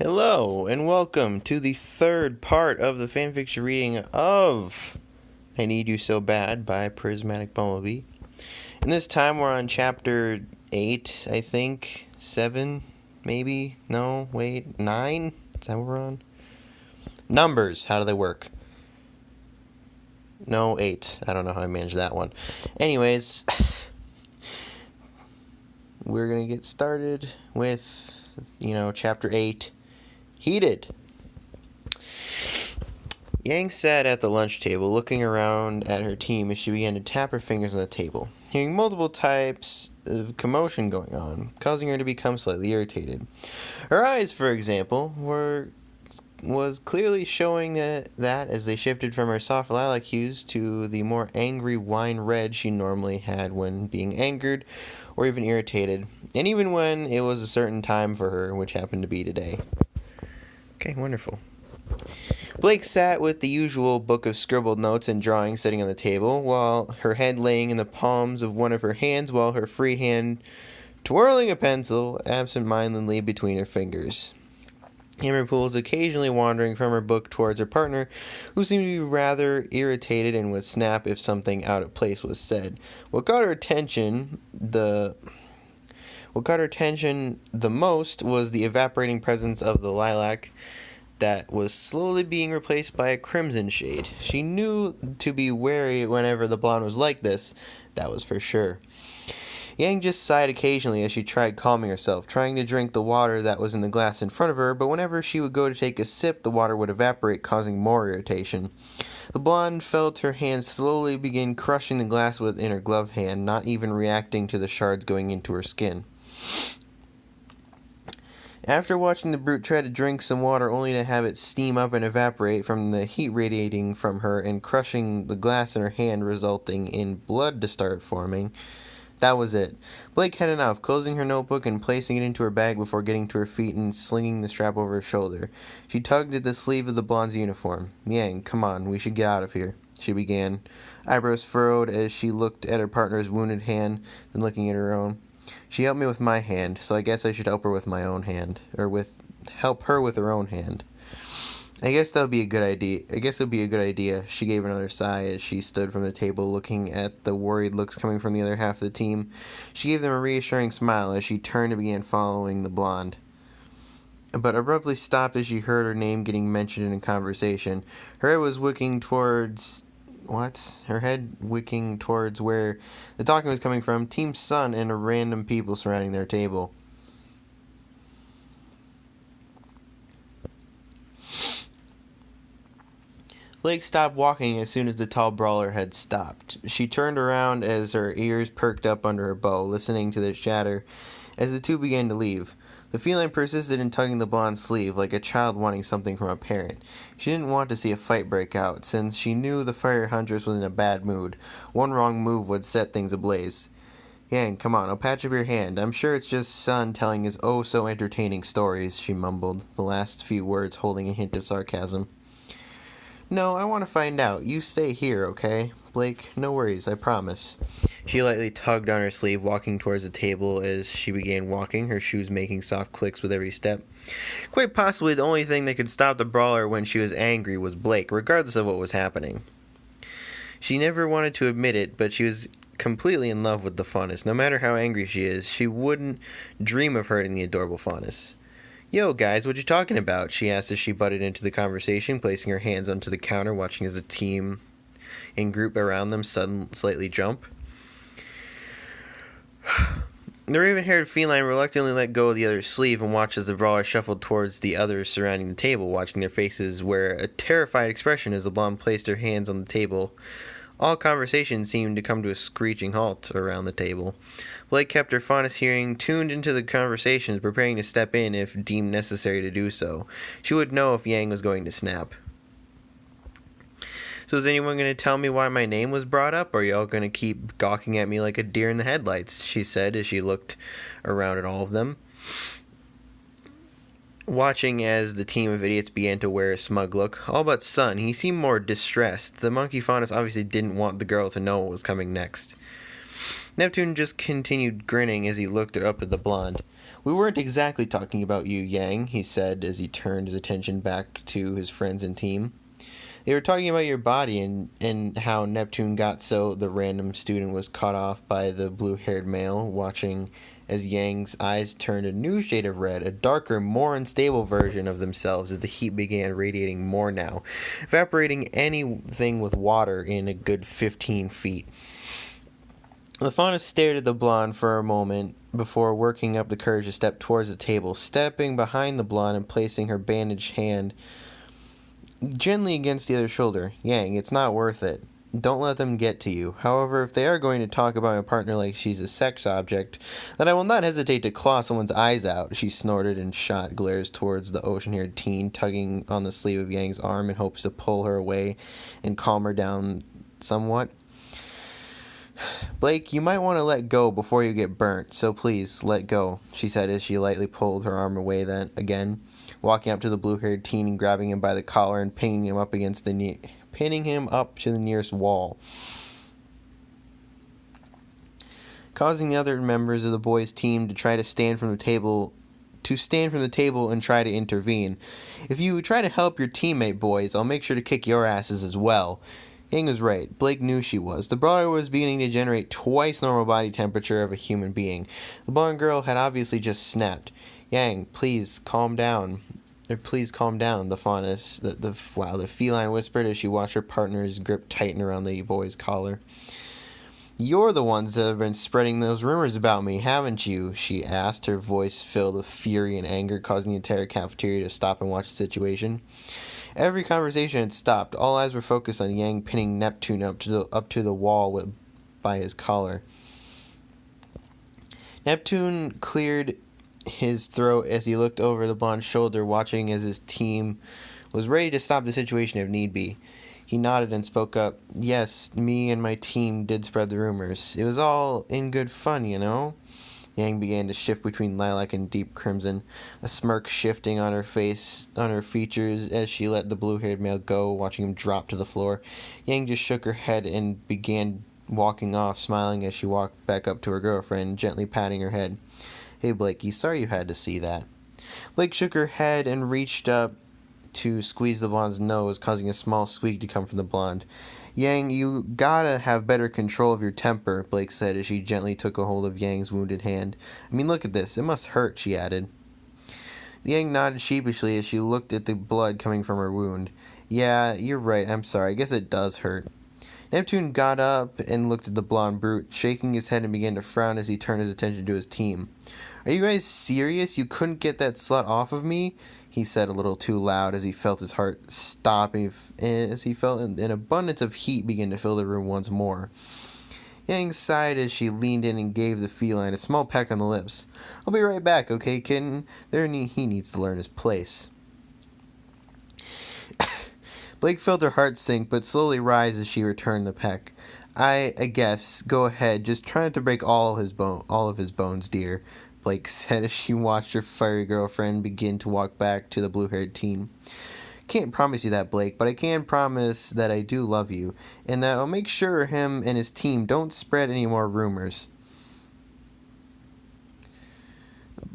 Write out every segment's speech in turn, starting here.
Hello, and welcome to the third part of the fanfiction reading of I Need You So Bad by PrismaticBumbleby. And this time we're on chapter 8, I think. 7, maybe? No, wait, 9? Is that what we're on? Numbers, how do they work? No, 8. I don't know how I managed that one. Anyways, we're going to get started with, chapter 8. Heated. Yang sat at the lunch table, looking around at her team as she began to tap her fingers on the table, hearing multiple types of commotion going on, causing her to become slightly irritated. Her eyes, for example, was clearly showing that as they shifted from her soft lilac hues to the more angry wine red she normally had when being angered or even irritated, and even when it was a certain time for her, which happened to be today. Okay, wonderful. Blake sat with the usual book of scribbled notes and drawings sitting on the table, while her head laying in the palms of one of her hands, while her free hand twirling a pencil absent-mindedly between her fingers. Hammerpool was occasionally wandering from her book towards her partner, who seemed to be rather irritated and would snap if something out of place was said. What caught her attention the most was the evaporating presence of the lilac that was slowly being replaced by a crimson shade. She knew to be wary whenever the blonde was like this, that was for sure. Yang just sighed occasionally as she tried calming herself, trying to drink the water that was in the glass in front of her, but whenever she would go to take a sip, the water would evaporate, causing more irritation. The blonde felt her hand slowly begin crushing the glass within her gloved hand, not even reacting to the shards going into her skin. After watching the brute try to drink some water only to have it steam up and evaporate from the heat radiating from her and crushing the glass in her hand, resulting in blood to start forming, that was it. Blake had enough, closing her notebook and placing it into her bag before getting to her feet and slinging the strap over her shoulder. She tugged at the sleeve of the blonde's uniform. "Yang, come on, we should get out of here," she began, eyebrows furrowed as she looked at her partner's wounded hand, then looking at her own. "She helped me with my hand, so I guess I should help her with my own hand, help her with her own hand. I guess that would be a good idea. She gave another sigh as she stood from the table, looking at the worried looks coming from the other half of the team. She gave them a reassuring smile as she turned and began following the blonde, but abruptly stopped as she heard her name getting mentioned in a conversation. Her head wicking towards where the talking was coming from, Team Sun and random people surrounding their table. Blake stopped walking as soon as the tall brawler had stopped. She turned around as her ears perked up under her bow, listening to the chatter as the two began to leave. The feline persisted in tugging the blonde's sleeve like a child wanting something from a parent. She didn't want to see a fight break out, since she knew the fire huntress was in a bad mood. One wrong move would set things ablaze. "Yang, come on, I'll patch up your hand. I'm sure it's just Sun telling his oh-so-entertaining stories," she mumbled, the last few words holding a hint of sarcasm. "No, I want to find out. You stay here, okay? Blake, no worries, I promise." She lightly tugged on her sleeve, walking towards the table as she began walking, her shoes making soft clicks with every step. Quite possibly the only thing that could stop the brawler when she was angry was Blake, regardless of what was happening. She never wanted to admit it, but she was completely in love with the Faunus. No matter how angry she is, she wouldn't dream of hurting the adorable Faunus. "Yo, guys, what you talking about?" she asked as she butted into the conversation, placing her hands onto the counter, watching as the team and group around them slightly jump. The raven-haired feline reluctantly let go of the other's sleeve and watched as the brawler shuffled towards the others surrounding the table, watching their faces wear a terrified expression as the blonde placed her hands on the table. All conversation seemed to come to a screeching halt around the table. Blake kept her Faunus hearing tuned into the conversations, preparing to step in if deemed necessary to do so. She would know if Yang was going to snap. "So is anyone going to tell me why my name was brought up, or are y'all going to keep gawking at me like a deer in the headlights?" she said as she looked around at all of them, watching as the team of idiots began to wear a smug look. All but Sun. He seemed more distressed. The monkey Faunus obviously didn't want the girl to know what was coming next. Neptune just continued grinning as he looked up at the blonde. We weren't exactly talking about you, Yang, he said as he turned his attention back to his friends and team. They were talking about your body and how Neptune got so. The random student was caught off by the blue-haired male, watching as Yang's eyes turned a new shade of red, a darker, more unstable version of themselves as the heat began radiating more now, evaporating anything with water in a good 15 feet. The fauna stared at the blonde for a moment before working up the courage to step towards the table, stepping behind the blonde and placing her bandaged hand gently against the other shoulder. Yang, it's not worth it. Don't let them get to you. However, if they are going to talk about my partner like she's a sex object, then I will not hesitate to claw someone's eyes out. She snorted and shot glares towards the ocean-haired teen, tugging on the sleeve of Yang's arm in hopes to pull her away and calm her down somewhat. Blake, you might want to let go before you get burnt, so please, let go, she said as she lightly pulled her arm away again, walking up to the blue-haired teen and grabbing him by the collar and pinning him up to the nearest wall, causing the other members of the boys' team to stand from the table and try to intervene. If you try to help your teammate, boys, I'll make sure to kick your asses as well. Yang was right. Blake knew she was. The brawler was beginning to generate twice normal body temperature of a human being. The blonde girl had obviously just snapped. Yang, please calm down. Please calm down, the feline whispered as she watched her partner's grip tighten around the boy's collar. You're the ones that have been spreading those rumors about me, haven't you? She asked, her voice filled with fury and anger, causing the entire cafeteria to stop and watch the situation. Every conversation had stopped. All eyes were focused on Yang pinning Neptune up to the wall by his collar. Neptune cleared his throat as he looked over the blonde's shoulder, watching as his team was ready to stop the situation if need be. He nodded and spoke up. Yes, me and my team did spread the rumors. It was all in good fun, you know? Yang began to shift between lilac and deep crimson, a smirk shifting on her features as she let the blue-haired male go, watching him drop to the floor. Yang just shook her head and began walking off, smiling as she walked back up to her girlfriend, gently patting her head. Hey, Blakey, sorry you had to see that. Blake shook her head and reached up to squeeze the blonde's nose, causing a small squeak to come from the blonde. Yang, you gotta have better control of your temper, Blake said as she gently took a hold of Yang's wounded hand. I mean, look at this. It must hurt, she added. Yang nodded sheepishly as she looked at the blood coming from her wound. Yeah, you're right. I'm sorry. I guess it does hurt. Neptune got up and looked at the blonde brute, shaking his head and began to frown as he turned his attention to his team. Are you guys serious? You couldn't get that slut off of me? He said a little too loud as he felt his heart stop, as he felt an abundance of heat begin to fill the room once more. Yang sighed as she leaned in and gave the feline a small peck on the lips. I'll be right back, okay, kitten? He needs to learn his place. Blake felt her heart sink, but slowly rise as she returned the peck. I guess. Go ahead. Just try not to break all of his bones, dear, Blake said as she watched her fiery girlfriend begin to walk back to the blue-haired teen. Can't promise you that, Blake, but I can promise that I do love you, and that I'll make sure him and his team don't spread any more rumors.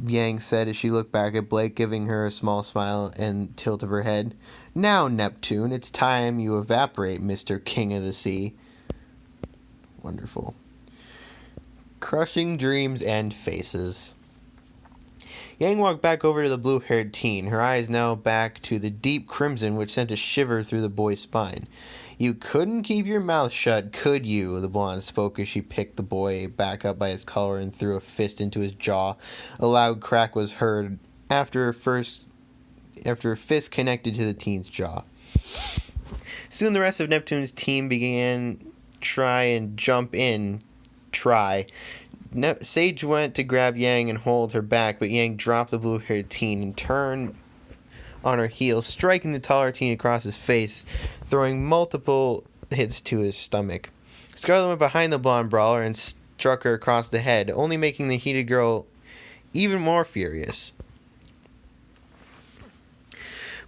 Yang said as she looked back at Blake, giving her a small smile and tilt of her head. Now, Neptune, it's time you evaporate, Mr. King of the Sea. Wonderful. Crushing dreams and faces. Yang walked back over to the blue-haired teen, her eyes now back to the deep crimson which sent a shiver through the boy's spine. You couldn't keep your mouth shut, could you? The blonde spoke as she picked the boy back up by his collar and threw a fist into his jaw. A loud crack was heard after a fist connected to the teen's jaw. Soon the rest of Neptune's team began try. Sage went to grab Yang and hold her back, but Yang dropped the blue-haired teen and turned on her heels, striking the taller teen across his face, throwing multiple hits to his stomach. Scarlet went behind the blonde brawler and struck her across the head, only making the heated girl even more furious.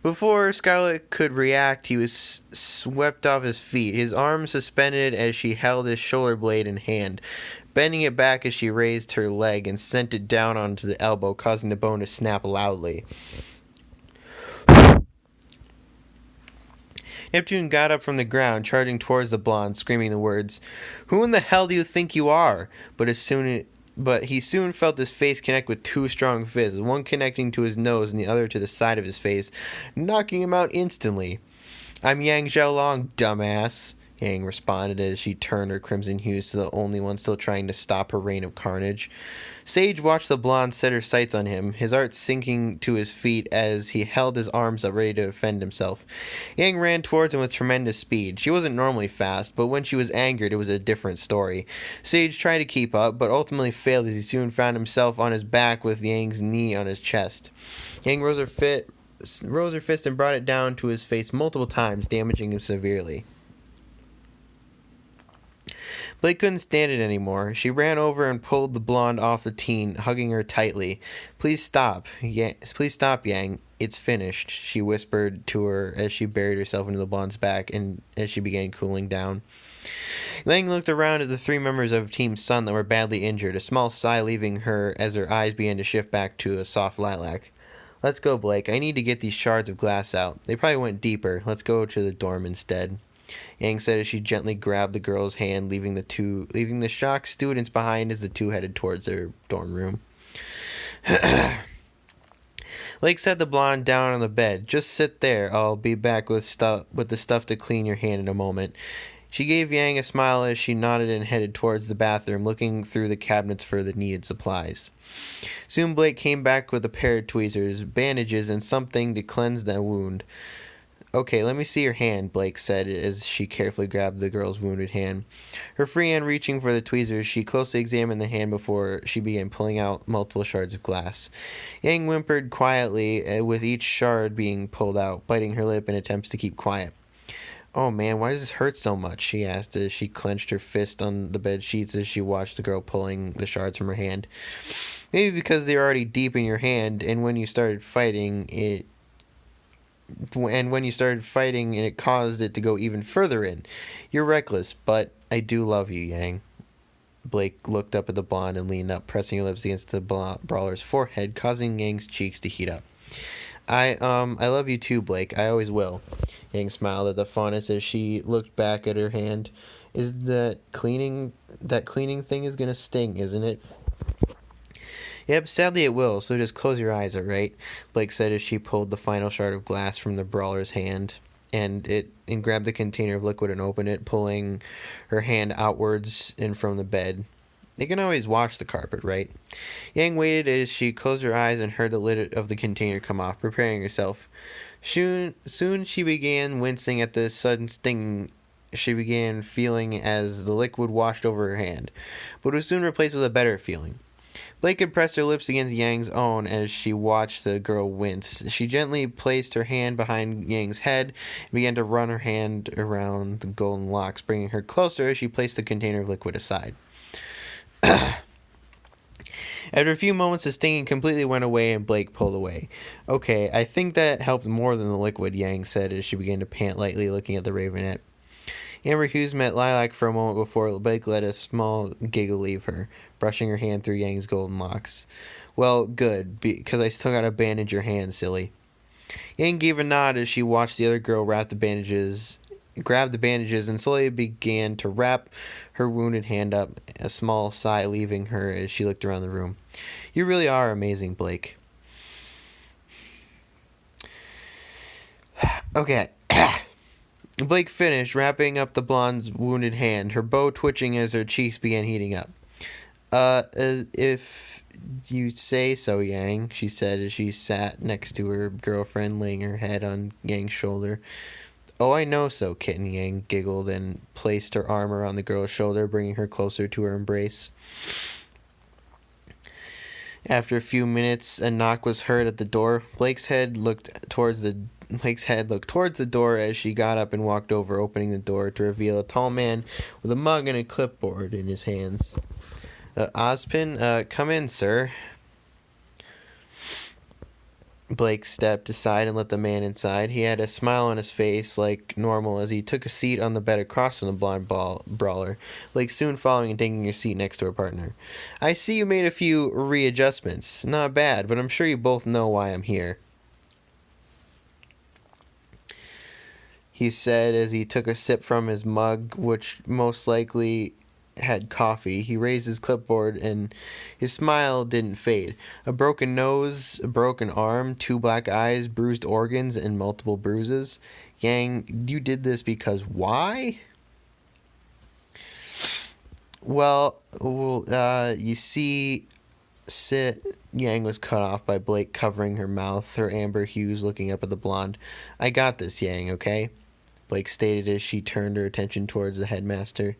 Before Scarlet could react, he was swept off his feet, his arms suspended as she held his shoulder blade in hand. bending it back as she raised her leg and sent it down onto the elbow, causing the bone to snap loudly. Neptune got up from the ground, charging towards the blonde, screaming the words, "Who in the hell do you think you are?" But he soon felt his face connect with two strong fists, one connecting to his nose and the other to the side of his face, knocking him out instantly. "I'm Yang Xiaolong, dumbass," Yang responded as she turned her crimson hues to the only one still trying to stop her reign of carnage. Sage watched the blonde set her sights on him, his heart sinking to his feet as he held his arms up ready to defend himself. Yang ran towards him with tremendous speed. She wasn't normally fast, but when she was angered, it was a different story. Sage tried to keep up, but ultimately failed as he soon found himself on his back with Yang's knee on his chest. Yang rose her fist and brought it down to his face multiple times, damaging him severely. Blake couldn't stand it anymore. She ran over and pulled the blonde off the teen, hugging her tightly. Please stop, Yang. It's finished," she whispered to her as she buried herself into the blonde's back and as she began cooling down. Lang looked around at the three members of Team Sun that were badly injured, a small sigh leaving her as her eyes began to shift back to a soft lilac. "Let's go, Blake. I need to get these shards of glass out. They probably went deeper. Let's go to the dorm instead," Yang said as she gently grabbed the girl's hand, leaving the shocked students behind as the two headed towards their dorm room. Blake set the blonde down on the bed. "Just sit there. I'll be back with the stuff to clean your hand in a moment." She gave Yang a smile as she nodded and headed towards the bathroom, looking through the cabinets for the needed supplies. Soon Blake came back with a pair of tweezers, bandages, and something to cleanse the wound. "Okay, let me see your hand," Blake said as she carefully grabbed the girl's wounded hand. Her free hand reaching for the tweezers, she closely examined the hand before she began pulling out multiple shards of glass. Yang whimpered quietly with each shard being pulled out, biting her lip in attempts to keep quiet. "Oh man, why does this hurt so much?" she asked as she clenched her fist on the bed sheets as she watched the girl pulling the shards from her hand. "Maybe because they were already deep in your hand, and when you started fighting it caused it to go even further in. You're reckless, but I do love you, Yang." Blake looked up at the blonde and leaned up, pressing her lips against the brawler's forehead, causing Yang's cheeks to heat up. I love you too, Blake. I always will." Yang smiled at the fondness as she looked back at her hand. That cleaning thing is gonna sting, isn't it?" "Yep, sadly it will, so just close your eyes, alright?" Blake said as she pulled the final shard of glass from the brawler's hand and grabbed the container of liquid and opened it, pulling her hand outwards and from the bed. They can always wash the carpet, right? Yang waited as she closed her eyes and heard the lid of the container come off, preparing herself. Soon she began wincing at the sudden sting she began feeling as the liquid washed over her hand, but was soon replaced with a better feeling. Blake had pressed her lips against Yang's own as she watched the girl wince. She gently placed her hand behind Yang's head and began to run her hand around the golden locks, bringing her closer as she placed the container of liquid aside. After a few moments, the stinging completely went away and Blake pulled away. "Okay, I think that helped more than the liquid," Yang said as she began to pant lightly, looking at the ravenette. Amber hues met lilac for a moment before Blake let a small giggle leave her, brushing her hand through Yang's golden locks. "Well, good, because I still gotta bandage your hand, silly." Yang gave a nod as she watched the other girl grab the bandages and slowly began to wrap her wounded hand up, a small sigh leaving her as she looked around the room. "You really are amazing, Blake." Okay. Blake finished, wrapping up the blonde's wounded hand, her bow twitching as her cheeks began heating up. If you say so, Yang," she said as she sat next to her girlfriend, laying her head on Yang's shoulder. "Oh, I know so," Kitten Yang giggled and placed her arm around the girl's shoulder, bringing her closer to her embrace. After a few minutes, a knock was heard at the door. Blake's head looked towards the door as she got up and walked over, opening the door to reveal a tall man with a mug and a clipboard in his hands. "Ozpin, come in, sir." Blake stepped aside and let the man inside. He had a smile on his face like normal as he took a seat on the bed across from the blonde brawler, Blake soon following and taking your seat next to her partner. I see you made a few readjustments. Not bad, but I'm sure you both know why I'm here, he said as he took a sip from his mug, which most likely had coffee. He raised his clipboard and his smile didn't fade. A broken nose, a broken arm, 2 black eyes, bruised organs, and multiple bruises. Yang, you did this because why? Well, you see, Yang was cut off by Blake covering her mouth, her amber hues looking up at the blonde. I got this, Yang, okay? Blake stated as she turned her attention towards the headmaster.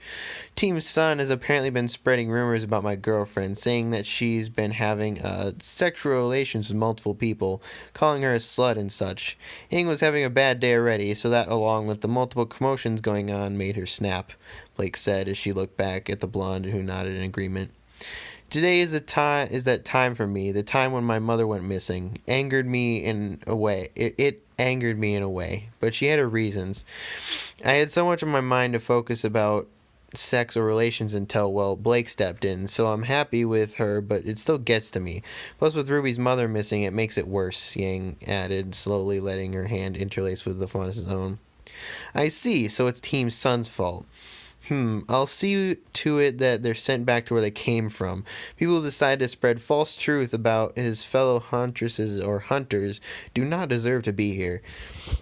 Team Sun has apparently been spreading rumors about my girlfriend, saying that she's been having sexual relations with multiple people, calling her a slut and such. Ying was having a bad day already, so that, along with the multiple commotions going on, made her snap, Blake said as she looked back at the blonde who nodded in agreement. Today is that time for me, the time when my mother went missing. Angered me in a way. It angered me in a way, but she had her reasons. I had so much on my mind to focus about sex or relations until, well, Blake stepped in, so I'm happy with her, but it still gets to me. Plus, with Ruby's mother missing, it makes it worse, Yang added, slowly letting her hand interlace with the Faunus' own. I see, so it's Team Sun's fault. I'll see to it that they're sent back to where they came from. People who decide to spread false truth about his fellow huntresses or hunters do not deserve to be here.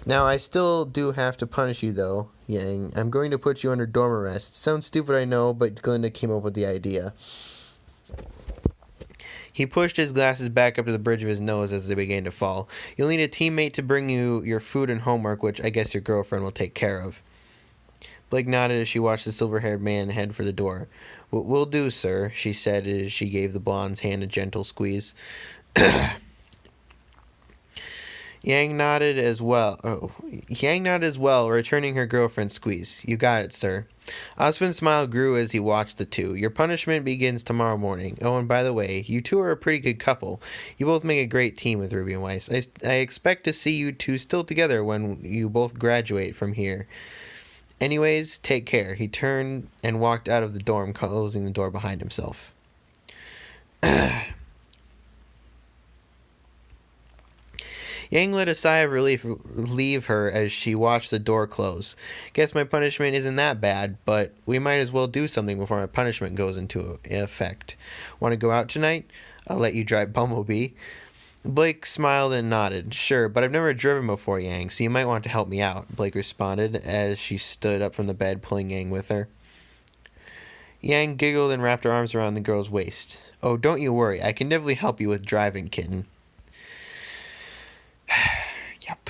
Now, I still do have to punish you, though, Yang. I'm going to put you under dorm arrest. Sounds stupid, I know, but Glinda came up with the idea. He pushed his glasses back up to the bridge of his nose as they began to fall. You'll need a teammate to bring you your food and homework, which I guess your girlfriend will take care of. Blake nodded as she watched the silver-haired man head for the door. Will do, sir, she said as she gave the blonde's hand a gentle squeeze. Yang nodded as well, returning her girlfriend's squeeze. You got it, sir. Osmond's smile grew as he watched the two. Your punishment begins tomorrow morning. Oh, and by the way, you two are a pretty good couple. You both make a great team with Ruby and Weiss. I expect to see you two still together when you both graduate from here. Anyways, take care. He turned and walked out of the dorm, closing the door behind himself. Yang let a sigh of relief leave her as she watched the door close. Guess my punishment isn't that bad, but we might as well do something before my punishment goes into effect. Want to go out tonight? I'll let you drive Bumblebee. Blake smiled and nodded. Sure, but I've never driven before, Yang, so you might want to help me out, Blake responded as she stood up from the bed, pulling Yang with her. Yang giggled and wrapped her arms around the girl's waist. Oh, don't you worry. I can definitely help you with driving, kitten. Yep.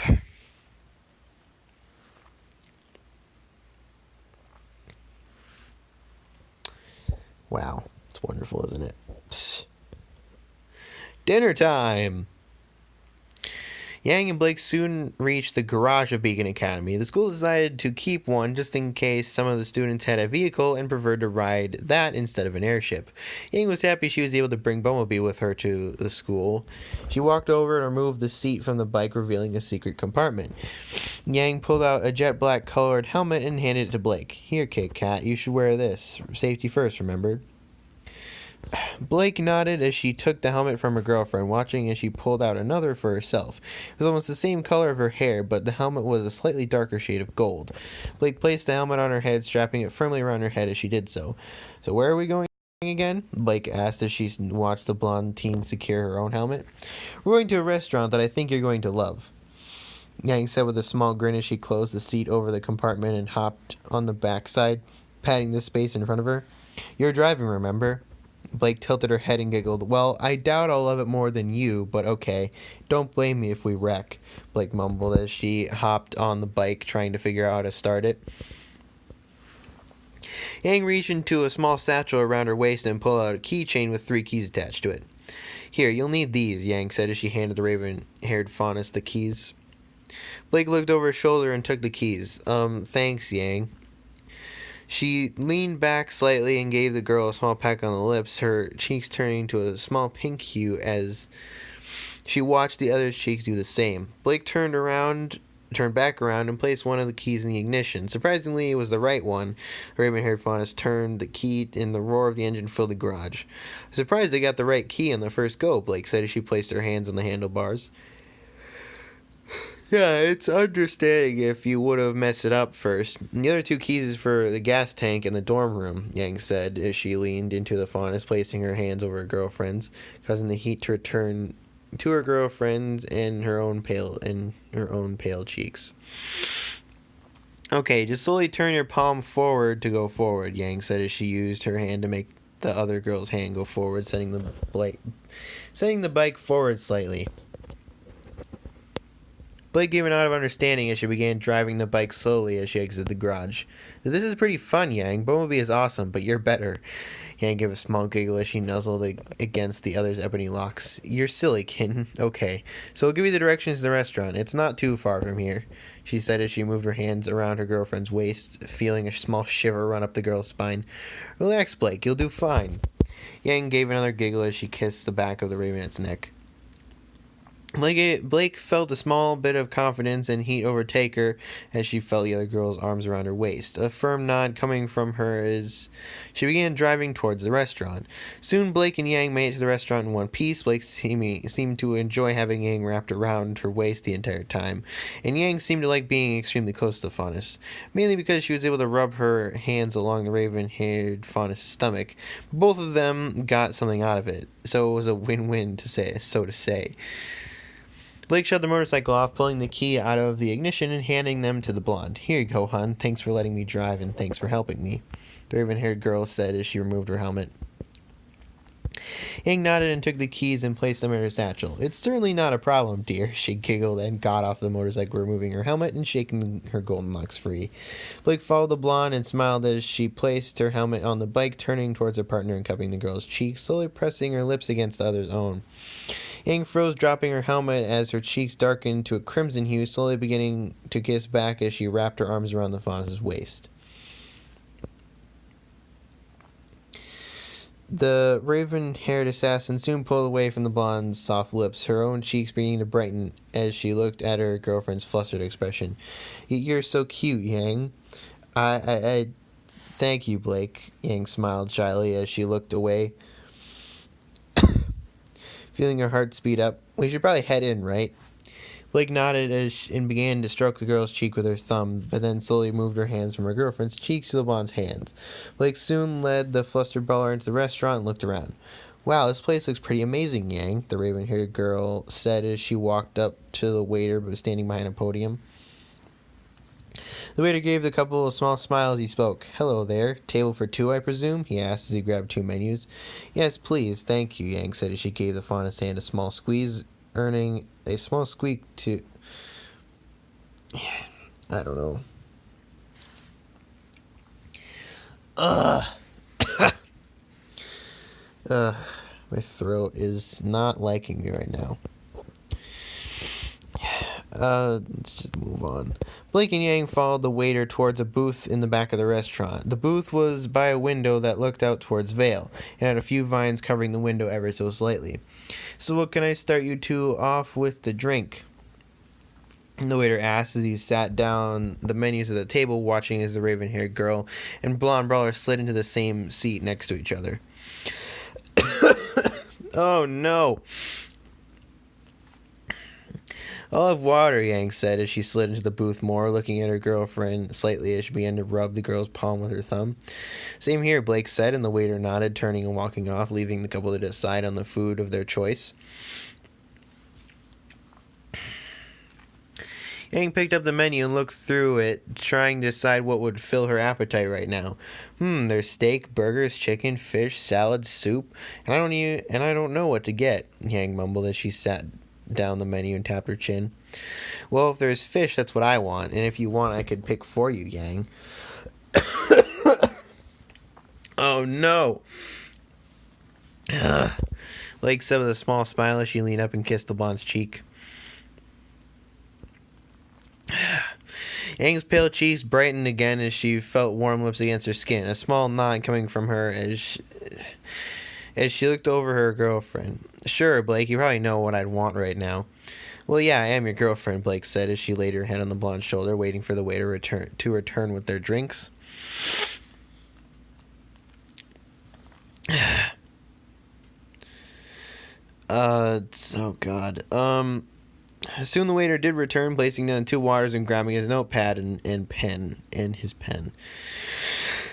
Wow. It's wonderful, isn't it? Psst. Dinner time! Yang and Blake soon reached the garage of Beacon Academy. The school decided to keep one just in case some of the students had a vehicle and preferred to ride that instead of an airship. Yang was happy she was able to bring Bumblebee with her to the school. She walked over and removed the seat from the bike, revealing a secret compartment. Yang pulled out a jet black colored helmet and handed it to Blake. Here, Kit Kat, you should wear this. Safety first, remember? Blake nodded as she took the helmet from her girlfriend, watching as she pulled out another for herself. It was almost the same color of her hair, but the helmet was a slightly darker shade of gold. Blake placed the helmet on her head, strapping it firmly around her head as she did so. So where are we going again? Blake asked as she watched the blonde teen secure her own helmet. We're going to a restaurant that I think you're going to love, Yang said with a small grin as she closed the seat over the compartment and hopped on the backside, patting the space in front of her. You're driving, remember? Blake tilted her head and giggled. Well, I doubt I'll love it more than you, but okay. Don't blame me if we wreck, Blake mumbled as she hopped on the bike, trying to figure out how to start it. Yang reached into a small satchel around her waist and pulled out a keychain with 3 keys attached to it. Here, you'll need these, Yang said as she handed the raven-haired Faunus the keys. Blake looked over her shoulder and took the keys. Thanks, Yang. She leaned back slightly and gave the girl a small peck on the lips, her cheeks turning to a small pink hue as She watched the other's cheeks do the same. Blake turned back around and placed one of the keys in the ignition. Surprisingly, it was the right one. The raven-haired faunus turned the key and the roar of the engine filled the garage. I'm surprised they got the right key on the first go, Blake said as she placed her hands on the handlebars. Yeah, it's understanding if you would have messed it up first. The other two keys is for the gas tank and the dorm room, Yang said as she leaned into the faunus, placing her hands over her girlfriend's, causing the heat to return to her girlfriend's and her own pale cheeks. Okay, just slowly turn your palm forward to go forward, Yang said as she used her hand to make the other girl's hand go forward, setting the bike forward slightly. Blake gave a nod of understanding as she began driving the bike slowly as she exited the garage. This is pretty fun, Yang. Bumblebee is awesome, but you're better. Yang gave a small giggle as she nuzzled against the other's ebony locks. You're silly, kitten. Okay, so I'll give you the directions to the restaurant. It's not too far from here, she said as she moved her hands around her girlfriend's waist, feeling a small shiver run up the girl's spine. Relax, Blake. You'll do fine. Yang gave another giggle as she kissed the back of the ravenet's neck. Blake felt a small bit of confidence and heat overtake her as she felt the other girl's arms around her waist. A firm nod coming from her as she began driving towards the restaurant. Soon Blake and Yang made it to the restaurant in one piece. Blake seemed to enjoy having Yang wrapped around her waist the entire time, and Yang seemed to like being extremely close to the faunus, mainly because she was able to rub her hands along the raven-haired faunus' stomach. Both of them got something out of it, so it was a win-win, so to say. Blake shut the motorcycle off, pulling the key out of the ignition and handing them to the blonde. Here you go, hon. Thanks for letting me drive and thanks for helping me, the raven-haired girl said as she removed her helmet. Yang nodded and took the keys and placed them in her satchel. It's certainly not a problem, dear, she giggled and got off the motorcycle, removing her helmet and shaking her golden locks free. Blake followed the blonde and smiled as she placed her helmet on the bike, turning towards her partner and cupping the girl's cheeks, slowly pressing her lips against the other's own. Yang froze, dropping her helmet as her cheeks darkened to a crimson hue, slowly beginning to kiss back as she wrapped her arms around the faunus' waist. The raven-haired assassin soon pulled away from the blonde's soft lips, her own cheeks beginning to brighten as she looked at her girlfriend's flustered expression. You're so cute, Yang. I thank you, Blake, Yang smiled shyly as she looked away, feeling her heart speed up. We should probably head in, right? Blake nodded and began to stroke the girl's cheek with her thumb, but then slowly moved her hands from her girlfriend's cheeks to the blonde's hands. Blake soon led the flustered brawler into the restaurant and looked around. Wow, this place looks pretty amazing, Yang, the raven-haired girl said as she walked up to the waiter but was standing behind a podium. The waiter gave the couple a small smile as he spoke. Hello there. Table for two, I presume? He asked as he grabbed two menus. Yes, please. Thank you, Yang said as she gave the faunus hand a small squeeze, earning a small squeak to... I don't know. My throat is not liking me right now. Let's just move on. Blake and Yang followed the waiter towards a booth in the back of the restaurant. The booth was by a window that looked out towards Vale, and had a few vines covering the window ever so slightly. So what can I start you two off with to drink? The waiter asked as he sat down the menus at the table, watching as the raven-haired girl and blonde brawler slid into the same seat next to each other. Oh no! I'll have water, Yang said as she slid into the booth more, looking at her girlfriend slightly as she began to rub the girl's palm with her thumb. Same here, Blake said, and the waiter nodded, turning and walking off, leaving the couple to decide on the food of their choice. Yang picked up the menu and looked through it, trying to decide what would fill her appetite right now. There's steak, burgers, chicken, fish, salad, soup, and I don't know what to get, Yang mumbled as she sat down the menu and tapped her chin. Well, if there's fish, that's what I want, and if you want, I could pick for you, Yang. Oh no! Blake said with a small smile as she leaned up and kissed the blonde's cheek. Yang's pale cheeks brightened again as she felt warm lips against her skin, a small nod coming from her as as she looked over her girlfriend. Sure, Blake, you probably know what I'd want right now. Well, yeah, I am your girlfriend, Blake said as she laid her head on the blonde's shoulder, waiting for the waiter return with their drinks. Oh God. Soon the waiter did return, placing down 2 waters and grabbing his notepad and pen and his pen.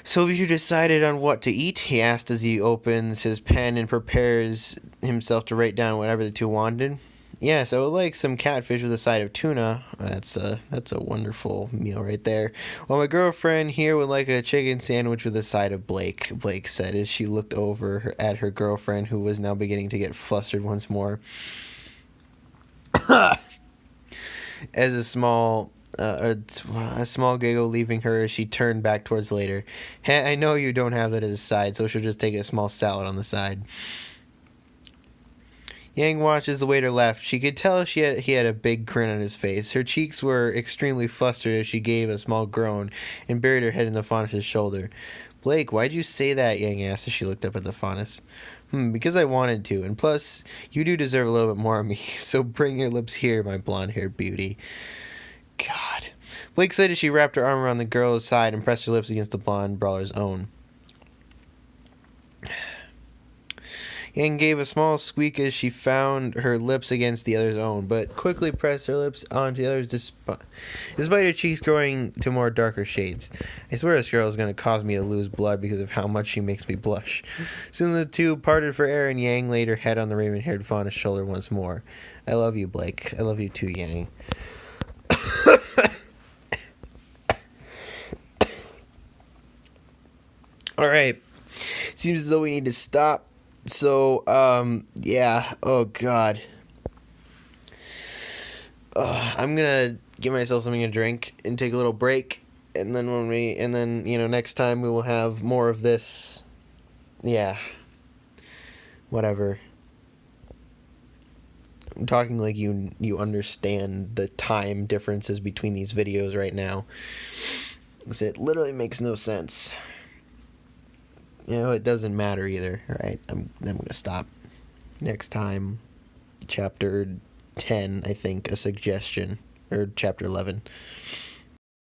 So have you decided on what to eat? He asked as he opens his pen and prepares himself to write down whatever the 2 wanted. Yes, I would like some catfish with a side of tuna. That's a wonderful meal right there. Well, my girlfriend here would like a chicken sandwich with a side of Blake said as she looked over at her girlfriend, who was now beginning to get flustered once more. As a small giggle leaving her as she turned back towards the waiter. I know you don't have that as a side, so she'll just take a small salad on the side. Yang watched as the waiter left. She could tell he had a big grin on his face. Her cheeks were extremely flustered as she gave a small groan and buried her head in the Faunus' shoulder. Blake, why'd you say that? Yang asked as she looked up at the Faunus. Because I wanted to, and plus, you do deserve a little bit more of me, so bring your lips here, my blonde-haired beauty. God. Blake said as she wrapped her arm around the girl's side and pressed her lips against the blonde brawler's own. Yang gave a small squeak as she found her lips against the other's own, but quickly pressed her lips onto the other's despite her cheeks growing to more darker shades. I swear this girl is going to cause me to lose blood because of how much she makes me blush. Soon the 2 parted for air, and Yang laid her head on the raven-haired Faunus' shoulder once more. I love you, Blake. I love you too, Yang. Alright. Seems as though we need to stop. So, yeah. Oh, God. I'm gonna give myself something to drink and take a little break. And then next time we will have more of this. Yeah. Whatever. I'm talking like you understand the time differences between these videos right now. Because it literally makes no sense. It doesn't matter either. Alright, I'm gonna stop. Next time, chapter 10, I think, a suggestion. Or chapter 11.